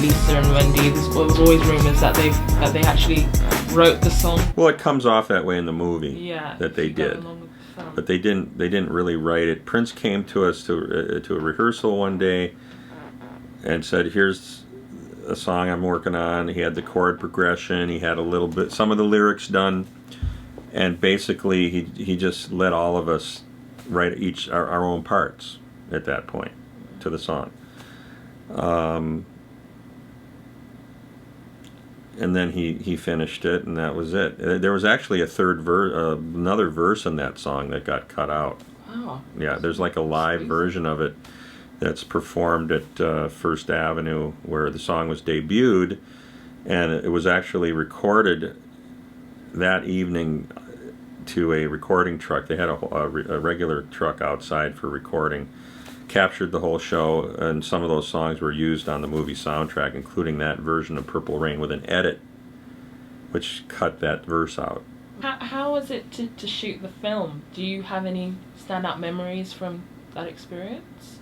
Lisa and Wendy. There was always rumors that they actually wrote the song. Well, it comes off that way in the movie. Yeah, that they did, but they didn't really write it. Prince came to us to a rehearsal one day and said, "Here's a song I'm working on." He had the chord progression. He had a little bit, some of the lyrics done, and basically he just let all of us write each our own parts at that point to the song. And then he finished it, and that was it. There was actually a third another verse in that song that got cut out. Wow. Yeah, there's like a live version of it that's performed at First Avenue, where the song was debuted, and it was actually recorded that evening to a recording truck. They had a regular truck outside for recording. Captured the whole show, and some of those songs were used on the movie soundtrack, including that version of Purple Rain with an edit which cut that verse out. How was it to shoot the film? Do you have any standout memories from that experience?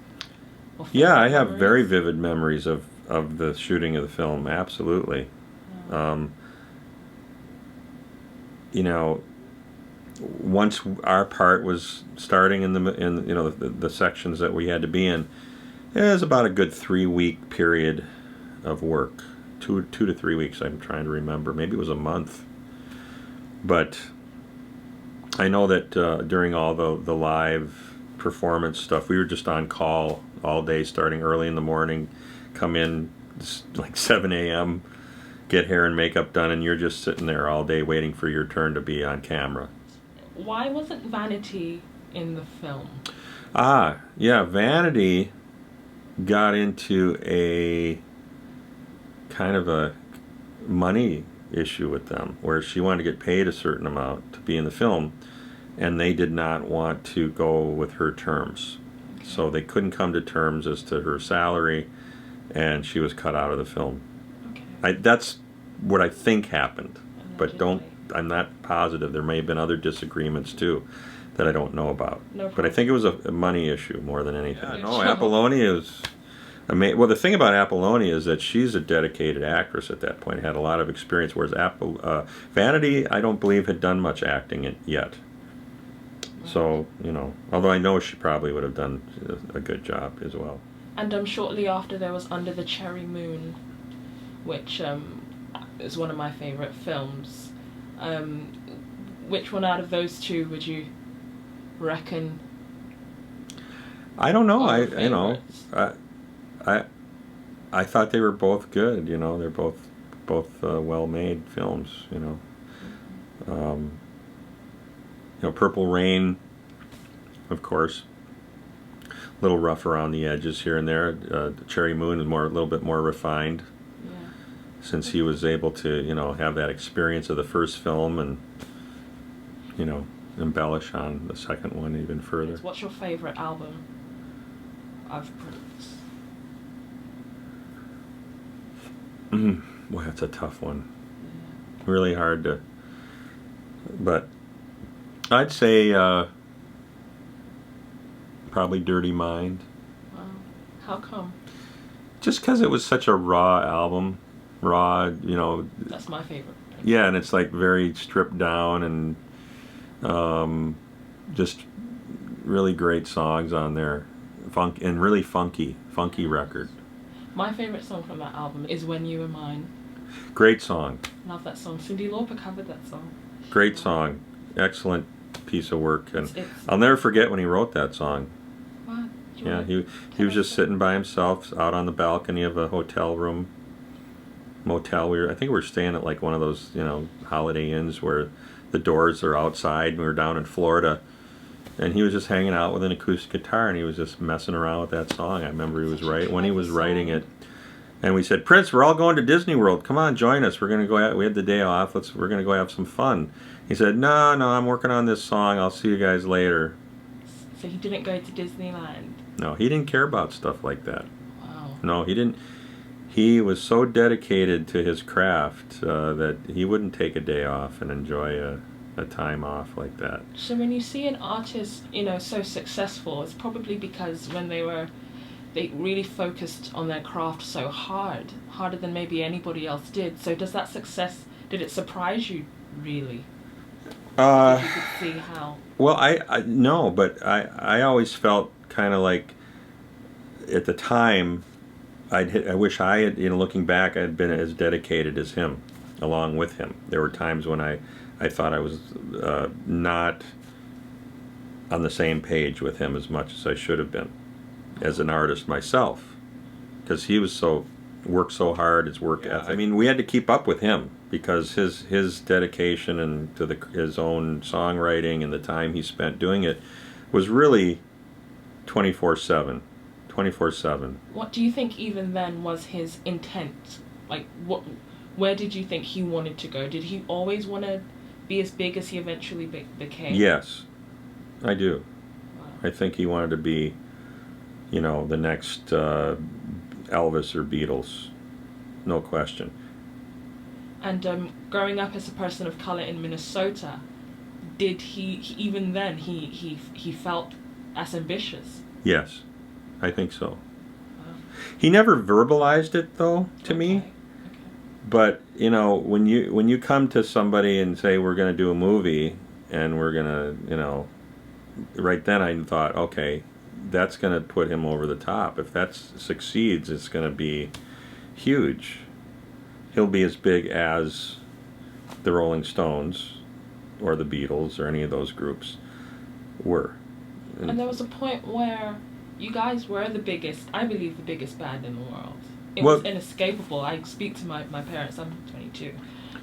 Yeah, I have very vivid memories of the shooting of the film, absolutely. Yeah. You know, once our part was starting in the sections that we had to be in, it was about a good 3-week period of work, 2 to 3 weeks. I'm trying to remember. Maybe it was a month. But I know that during all the live performance stuff, we were just on call all day, starting early in the morning, come in like 7 a.m., get hair and makeup done, and you're just sitting there all day waiting for your turn to be on camera. Why wasn't Vanity in the film? Yeah, Vanity got into a kind of a money issue with them, where she wanted to get paid a certain amount to be in the film, and they did not want to go with her terms. Okay. So they couldn't come to terms as to her salary, and she was cut out of the film. Okay. That's what I think happened, but I'm not positive. There may have been other disagreements too that I don't know about. No, but I think it was a money issue more than anything. Yeah, no, Apollonia is amazing. Well, the thing about Apollonia is that she's a dedicated actress at that point, had a lot of experience, whereas Vanity, I don't believe, had done much acting yet. So, although I know she probably would have done a good job as well. And shortly after, there was Under the Cherry Moon, which is one of my favourite films. Which one out of those two would you reckon? I don't know. I thought they were both good. They're both well-made films. Purple Rain, of course, a little rough around the edges here and there. Cherry Moon is a little bit more refined. Since he was able to, have that experience of the first film and, embellish on the second one even further. What's your favorite album of Prince? Well, that's a tough one. Yeah. Really hard to, but I'd say probably Dirty Mind. Wow. How come? Just because it was such a raw album. That's my favorite. Yeah, and it's like very stripped down and just really great songs on there. Really funky record. My favorite song from that album is When You Were Mine. Great song. Love that song. Cyndi Lauper covered that song. Great song. Excellent piece of work. And I'll never forget when he wrote that song. What? Yeah, he was just sitting by himself out on the balcony of a motel. I think we were staying at like one of those, Holiday Inns where the doors are outside. We were down in Florida, and he was just hanging out with an acoustic guitar, and he was just messing around with that song. I remember he was writing it, and we said, "Prince, we're all going to Disney World. Come on, join us. We're gonna go out. We had the day off. We're gonna go have some fun." He said, "No, I'm working on this song. I'll see you guys later." So he didn't go to Disneyland? No, he didn't care about stuff like that. Wow. No, he didn't. He was so dedicated to his craft that he wouldn't take a day off and enjoy a time off like that. So when you see an artist, so successful, it's probably because when they they really focused on their craft so hard, harder than maybe anybody else did. So does that success, did it surprise you really? If you could see how. Well, I no, but I always felt kind of like at the time I wish I had, looking back, I had been as dedicated as him, along with him. There were times when I thought I was not on the same page with him as much as I should have been as an artist myself, because he was worked so hard, his work ethic. I mean, we had to keep up with him because his dedication and to his own songwriting and the time he spent doing it was really 24/7. 24/7. What do you think even then was his intent? Like, where did you think he wanted to go? Did he always want to be as big as he eventually became? Yes, I do. Wow. I think he wanted to be, the next Elvis or Beatles, no question. And growing up as a person of color in Minnesota, did even then he felt as ambitious? Yes, I think so. Wow. He never verbalized it though to me. Okay. But when you come to somebody and say we're going to do a movie and we're going to, right then I thought, okay, that's going to put him over the top. If that succeeds, it's going to be huge. He'll be as big as the Rolling Stones or the Beatles or any of those groups were. And there was a point where you guys were the biggest, I believe, the biggest band in the world. It was inescapable. I speak to my parents. I'm 22,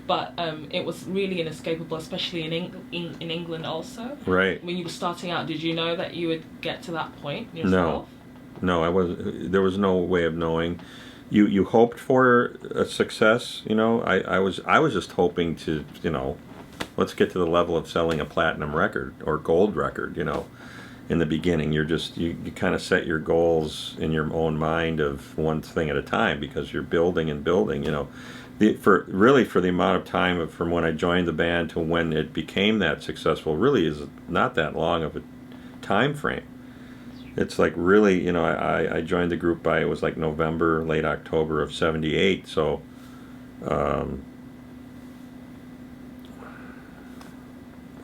but it was really inescapable, especially in England also. Right. When you were starting out, did you know that you would get to that point yourself? No, I wasn't. There was no way of knowing. You hoped for a success. I was just hoping to let's get to the level of selling a platinum record or gold record. In the beginning, you kind of set your goals in your own mind of one thing at a time because you're building and building. For the amount of time from when I joined the band to when it became that successful really is not that long of a time frame. It's like really, I joined the group it was like November, late October of '78. So, about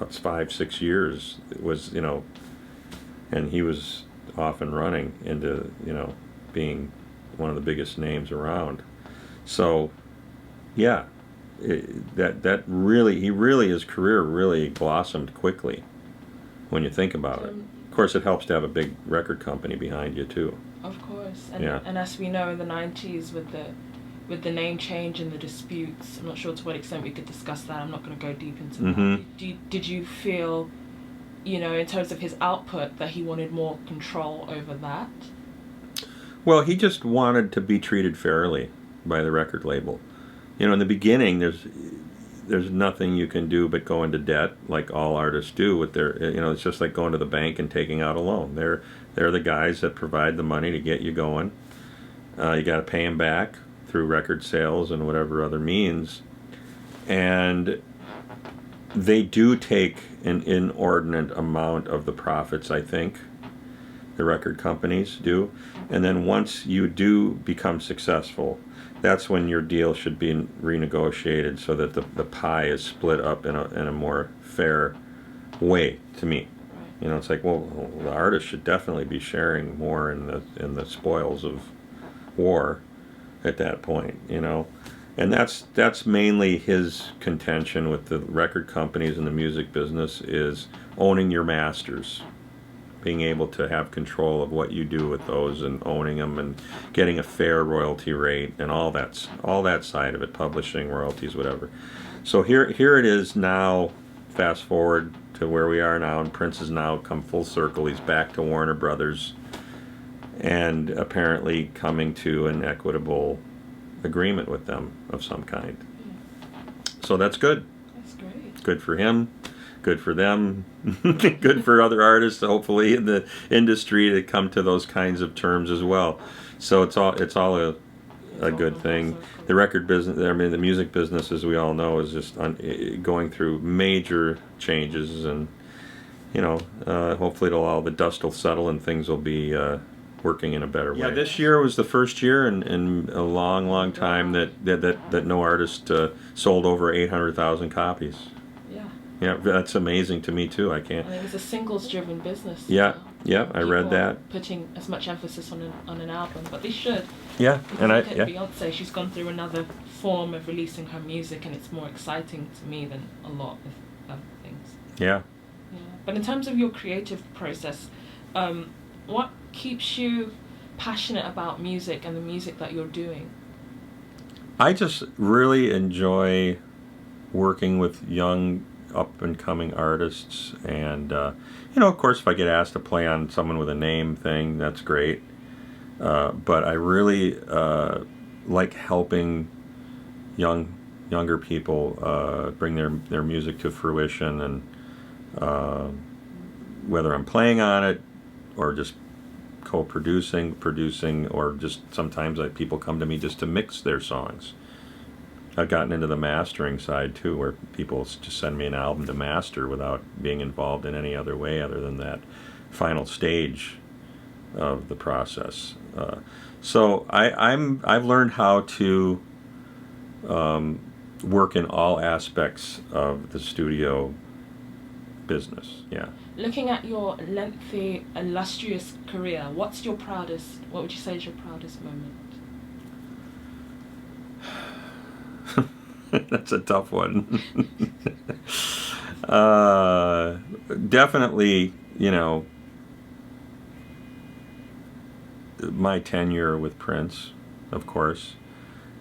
5-6 years it was, and he was off and running into, being one of the biggest names around. So, yeah, his career really blossomed quickly when you think about it. Of course, it helps to have a big record company behind you too. Of course, and Yeah. and as we know, in the '90s with the name change and the disputes, I'm not sure to what extent we could discuss that. I'm not going to go deep into that. Did you feel, in terms of his output, that he wanted more control over that? Well, he just wanted to be treated fairly by the record label. In the beginning, there's nothing you can do but go into debt, like all artists do with their. It's just like going to the bank and taking out a loan. They're the guys that provide the money to get you going. You got to pay them back through record sales and whatever other means, and they do take an inordinate amount of the profits, I think. The record companies do. And then once you do become successful, that's when your deal should be renegotiated so that the pie is split up in a more fair way, to me. Right. It's like, well, the artist should definitely be sharing more in the spoils of war at that point, And that's mainly his contention with the record companies and the music business is owning your masters, being able to have control of what you do with those and owning them and getting a fair royalty rate and all that side of it, publishing, royalties, whatever. So here it is now, fast forward to where we are now, and Prince has now come full circle. He's back to Warner Brothers and apparently coming to an equitable agreement with them of some kind. So that's good. That's great. Good for him. Good for them. Good for other artists, hopefully, in the industry to come to those kinds of terms as well. So it's all a good thing. The record business, the music business, as we all know, is just going through major changes, and hopefully all the dust will settle and things will be working in a better way. Yeah, this year was the first year in a long time that no artist sold over 800,000 copies. Yeah. Yeah, that's amazing to me too. I can't. I think it's a singles-driven business. Yeah, I read that. Putting as much emphasis on an album, but they should. Yeah, because look at Beyonce, she's gone through another form of releasing her music, and it's more exciting to me than a lot of other things. Yeah. Yeah. But in terms of your creative process, what keeps you passionate about music and the music that you're doing? I just really enjoy working with young up-and-coming artists, and of course if I get asked to play on someone with a name thing, that's great, but I really like helping younger people bring their music to fruition, and whether I'm playing on it or just co-producing, producing, or just sometimes people come to me just to mix their songs. I've gotten into the mastering side too, where people just send me an album to master without being involved in any other way other than that final stage of the process. So I've learned how to work in all aspects of the studio business. Yeah. Looking at your lengthy, illustrious career, what would you say is your proudest moment? That's a tough one. Definitely, my tenure with Prince, of course.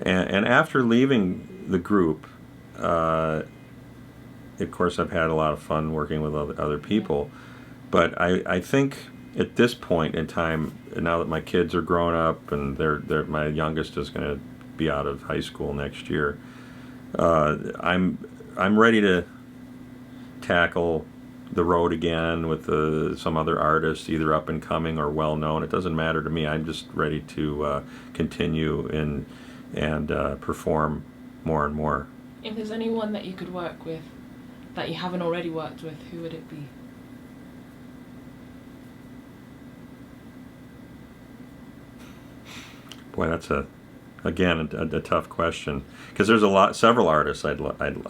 And after leaving the group, of course, I've had a lot of fun working with other people. But I think at this point in time, now that my kids are grown up and my youngest is going to be out of high school next year, I'm ready to tackle the road again with some other artists, either up and coming or well known. It doesn't matter to me. I'm just ready to continue and perform more and more. If there's anyone that you could work with that you haven't already worked with, who would it be? Boy, that's again a tough question, because there's several artists I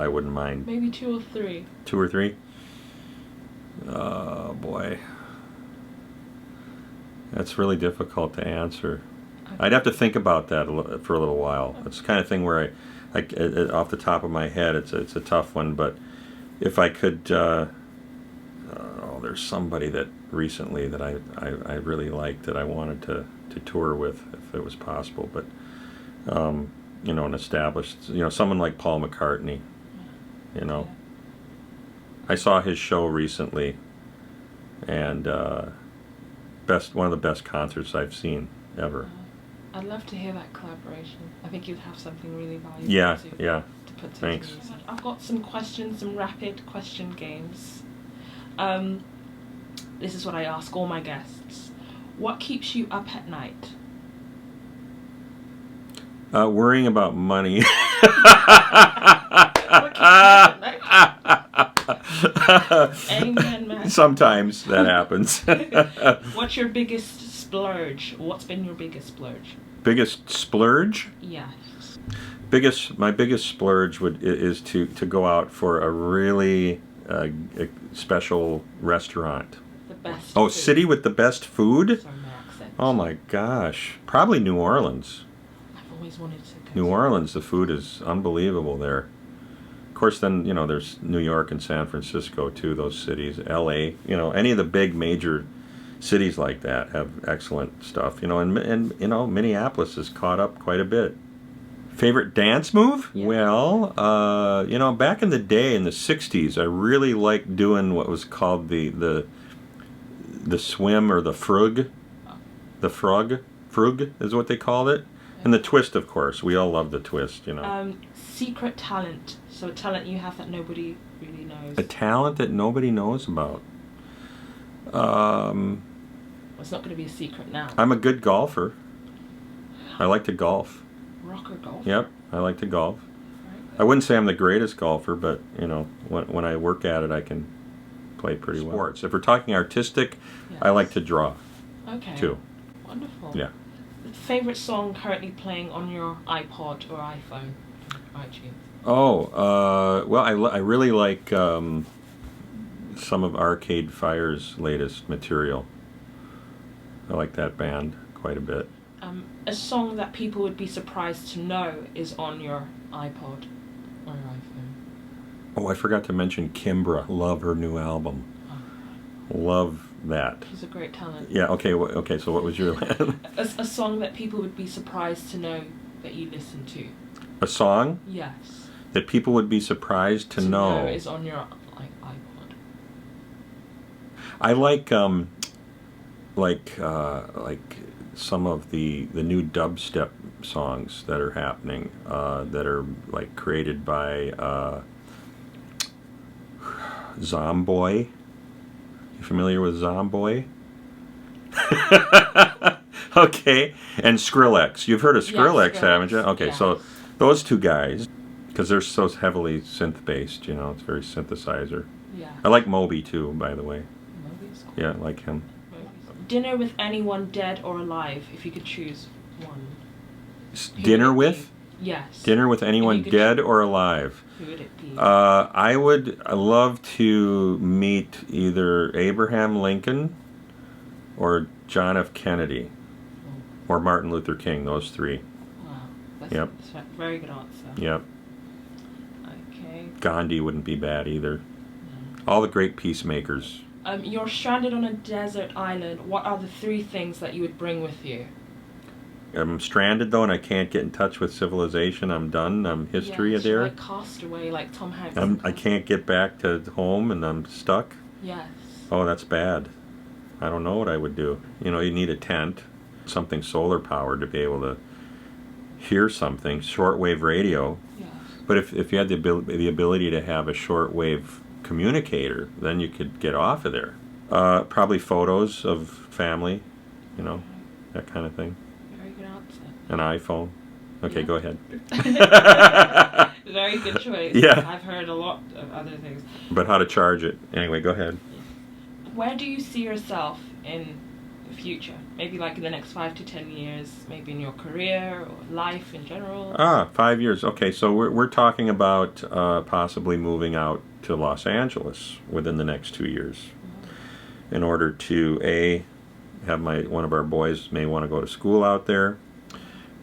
wouldn't mind. Maybe 2 or 3. 2 or 3? Oh boy, that's really difficult to answer. Okay. I'd have to think about that for a little while. Okay. It's the kind of thing where I off the top of my head, it's a tough one. But if I could, there's somebody that recently that I really liked that I wanted to tour with if it was possible. But an established, someone like Paul McCartney, Yeah. I saw his show recently, and one of the best concerts I've seen ever. I'd love to hear that collaboration. I think you'd have something really valuable to put to Thanks. music. I've got some questions, some rapid question games. This is what I ask all my guests. What keeps you up at night? Worrying about money. What keeps you up at night? Amen, man. Sometimes that happens. What's your biggest splurge? What's been your biggest splurge? Biggest splurge? Yes. My biggest splurge is to go out for a really special restaurant. The best. Oh, food. City with the best food? Sorry, my accent. Oh my gosh, probably New Orleans. I've always wanted to go. New Orleans, the food is unbelievable there. Of course, then there's New York and San Francisco too. Those cities, L.A. Any of the big major cities like that have excellent stuff. And Minneapolis is caught up quite a bit. Favorite dance move? Yeah. Well, back in the day in the '60s, I really liked doing what was called the swim or the frug. The frug is what they called it. And the twist, of course. We all love the twist, Secret talent. So a talent you have that nobody really knows. A talent that nobody knows about. Well, it's not going to be a secret now. I'm a good golfer. I like to golf. Rocker golf? Yep, I like to golf. Right. I wouldn't say I'm the greatest golfer, but, when I work at it, I can play pretty well. Sports. If we're talking artistic, Yes. I like to draw, Okay. too. Wonderful. Yeah. Favorite song currently playing on your iPod or iPhone, iTunes? Oh, well, I really like some of Arcade Fire's latest material. I like that band quite a bit. A song that people would be surprised to know is on your iPod or your iPhone. Oh, I forgot to mention Kimbra. Love her new album. Oh, Love that. she's a great talent. Yeah, okay, okay, so what was your... A song that people would be surprised to know that you listen to. A song Yes. that people would be surprised to know. Is on your iPod. I like some of the new dubstep songs that are happening, that are like created by Zomboy. You familiar with Zomboy? Okay, and Skrillex. You've heard of Skrillex, Skrillex, haven't you? Okay, yes. so those two guys, because they're so heavily synth-based, you know, it's very synthesizer. Yeah. I like Moby too, by the way. Moby's cool. Yeah, I like him. Dinner with anyone dead or alive, if you could choose one. Dinner with? Yes. Dinner with anyone dead or alive? Who would it be? I would love to meet either Abraham Lincoln or John F. Kennedy or Martin Luther King, those three. Wow. That's a very good answer. Yep. Okay. Gandhi wouldn't be bad either. All the great peacemakers. You're stranded on a desert island. What are the 3 things that you would bring with you? I'm stranded though, and I can't get in touch with civilization. I'm done. I'm history there. Like Castaway, like Tom Hanks. I can't get back to home, and I'm stuck. Yes. Oh, that's bad. I don't know what I would do. You know, you need a tent, something solar powered to be able to hear something. Shortwave radio. Yes. But if you had the ability to have a shortwave communicator, then you could get off of there. Probably photos of family, you know, that kind of thing. Very good answer. An iPhone. Okay, Yeah. go ahead. Very good choice. Yeah. I've heard a lot of other things. But how to charge it. Anyway, go ahead. Where do you see yourself in the future? Maybe like in the next 5 to 10 years, maybe in your career or life in general? 5 years. Okay, so we're talking about possibly moving out to Los Angeles within the next 2 years, in order to have one of our boys may want to go to school out there,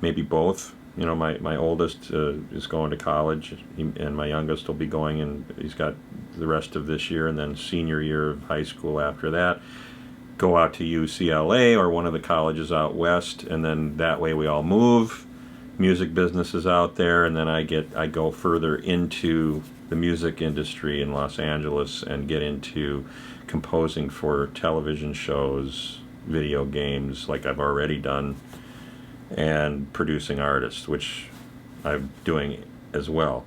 maybe both. You know, my oldest is going to college, and my youngest will be going, and he's got the rest of this year, and then senior year of high school after that. Go out to UCLA or one of the colleges out west, and then that way we all move. Music business is out there, and then I go further into the music industry in Los Angeles and get into composing for television shows, video games, like I've already done, and producing artists, which I'm doing as well.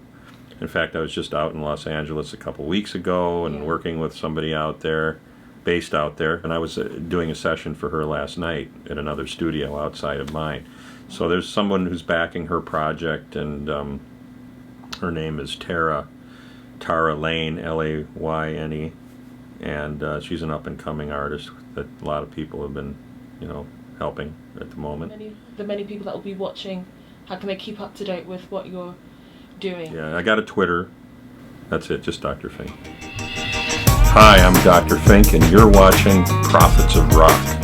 In fact, I was just out in Los Angeles a couple weeks ago and working with somebody out there, based out there, and I was doing a session for her last night at another studio outside of mine. So there's someone who's backing her project, and her name is Tara Lane, Layne, and she's an up-and-coming artist that a lot of people have been, helping at the moment. The many people that will be watching, how can they keep up to date with what you're doing? Yeah, I got a Twitter. That's it, just Dr. Fink. Hi, I'm Dr. Fink, and you're watching Prophets of Rock.